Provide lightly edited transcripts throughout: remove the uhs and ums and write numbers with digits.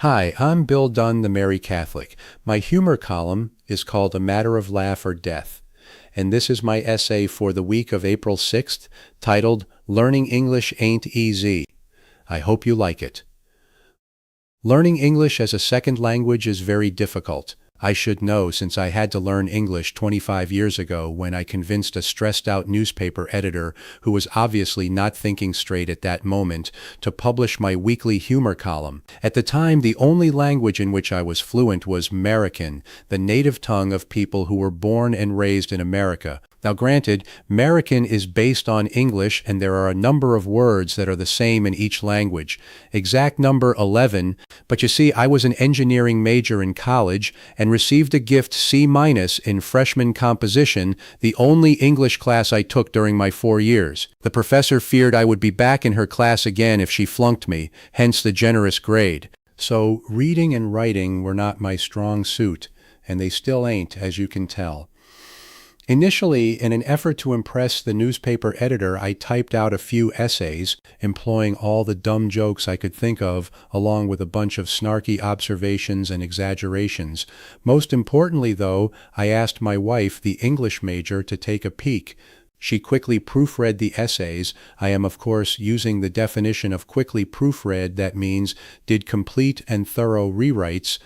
Hi, I'm Bill Dunn, the Merry Catholic. My humor column is called A Matter of Laugh or Death, and this is my essay for the week of April 6th, titled Learning English Ain't Easy. I hope you like it. Learning English as a second language is very difficult. I should know since I had to learn English 25 years ago when I convinced a stressed-out newspaper editor who was obviously not thinking straight at that moment to publish my weekly humor column. At the time, the only language in which I was fluent was Merican, the native tongue of people who were born and raised in America. Now granted, Merican is based on English and there are a number of words that are the same in each language. Exact number 11, but you see, I was an engineering major in college and received a gift C- in freshman composition, the only English class I took during my 4 years. The professor feared I would be back in her class again if she flunked me, hence the generous grade. So reading and writing were not my strong suit, and they still ain't, as you can tell. Initially, in an effort to impress the newspaper editor, I typed out a few essays, employing all the dumb jokes I could think of, along with a bunch of snarky observations and exaggerations. Most importantly, though, I asked my wife, the English major, to take a peek. She quickly proofread the essays. I am, of course, using the definition of quickly proofread. That means did complete and thorough rewrites.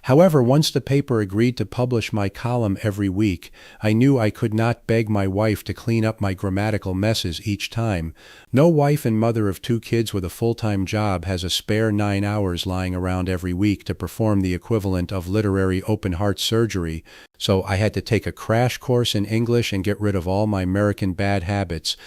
However, once the paper agreed to publish my column every week, I knew I could not beg my wife to clean up my grammatical messes each time. No wife and mother of 2 kids with a full-time job has a spare 9 hours lying around every week to perform the equivalent of literary open-heart surgery, so I had to take a crash course in English and get rid of all my American bad habits.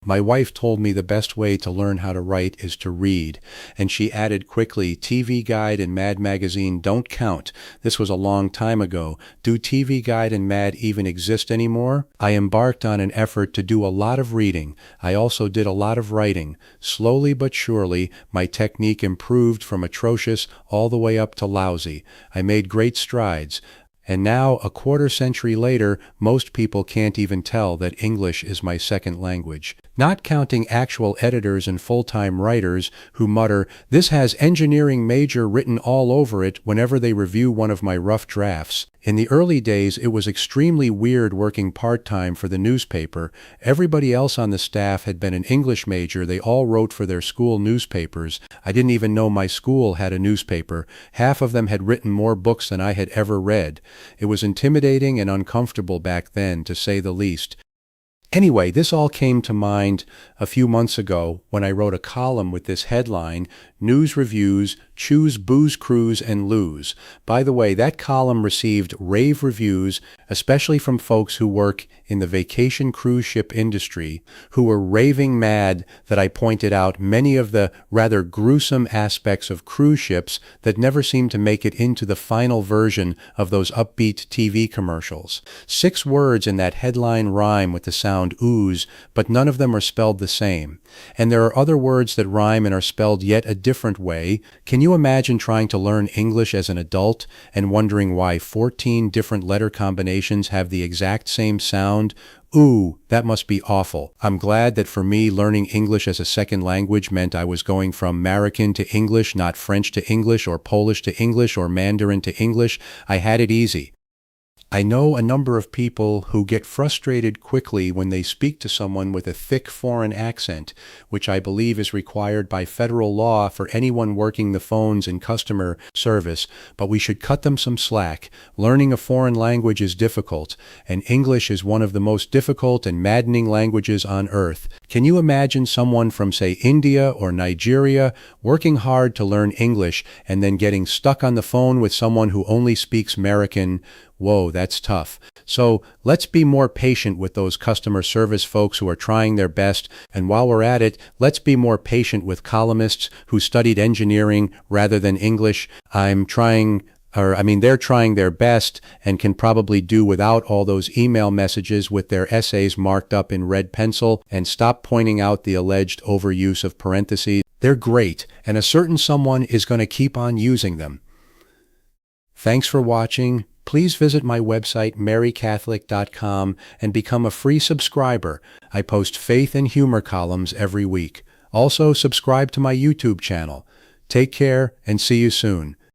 My wife told me the best way to learn how to write is to read, and she added quickly, TV Guide and Mad Magazine don't count. This was a long time ago. Do TV Guide and Mad even exist anymore? I embarked on an effort to do a lot of reading. I also did a lot of writing. Slowly but surely, my technique improved from atrocious all the way up to lousy. I made great strides. And now, a quarter century later, most people can't even tell that English is my second language. Not counting actual editors and full-time writers who mutter, "This has engineering major written all over it," whenever they review one of my rough drafts. In the early days, it was extremely weird working part-time for the newspaper. Everybody else on the staff had been an English major. They all wrote for their school newspapers. I didn't even know my school had a newspaper. Half of them had written more books than I had ever read. It was intimidating and uncomfortable back then, to say the least. Anyway, this all came to mind a few months ago when I wrote a column with this headline, News Reviews, Choose Booze Cruise and Lose. By the way, that column received rave reviews, especially from folks who work in the vacation cruise ship industry, who were raving mad that I pointed out many of the rather gruesome aspects of cruise ships that never seem to make it into the final version of those upbeat TV commercials. 6 words in that headline rhyme with the sound ooze, but none of them are spelled the same. And there are other words that rhyme and are spelled yet a different way. Can you imagine trying to learn English as an adult and wondering why 14 different letter combinations have the exact same sound? Ooh, that must be awful. I'm glad that for me, learning English as a second language meant I was going from Merican to English, not French to English, or Polish to English, or Mandarin to English. I had it easy. I know a number of people who get frustrated quickly when they speak to someone with a thick foreign accent, which I believe is required by federal law for anyone working the phones in customer service, but we should cut them some slack. Learning a foreign language is difficult, and English is one of the most difficult and maddening languages on earth. Can you imagine someone from, say, India or Nigeria working hard to learn English and then getting stuck on the phone with someone who only speaks Merican? Whoa, that's tough. So let's be more patient with those customer service folks who are trying their best, and while we're at it, let's be more patient with columnists who studied engineering rather than English. They're trying their best and can probably do without all those email messages with their essays marked up in red pencil, and stop pointing out the alleged overuse of parentheses. They're great, and a certain someone is going to keep on using them. Thanks for watching. Please visit my website, marycatholic.com, and become a free subscriber. I post faith and humor columns every week. Also, subscribe to my YouTube channel. Take care and see you soon.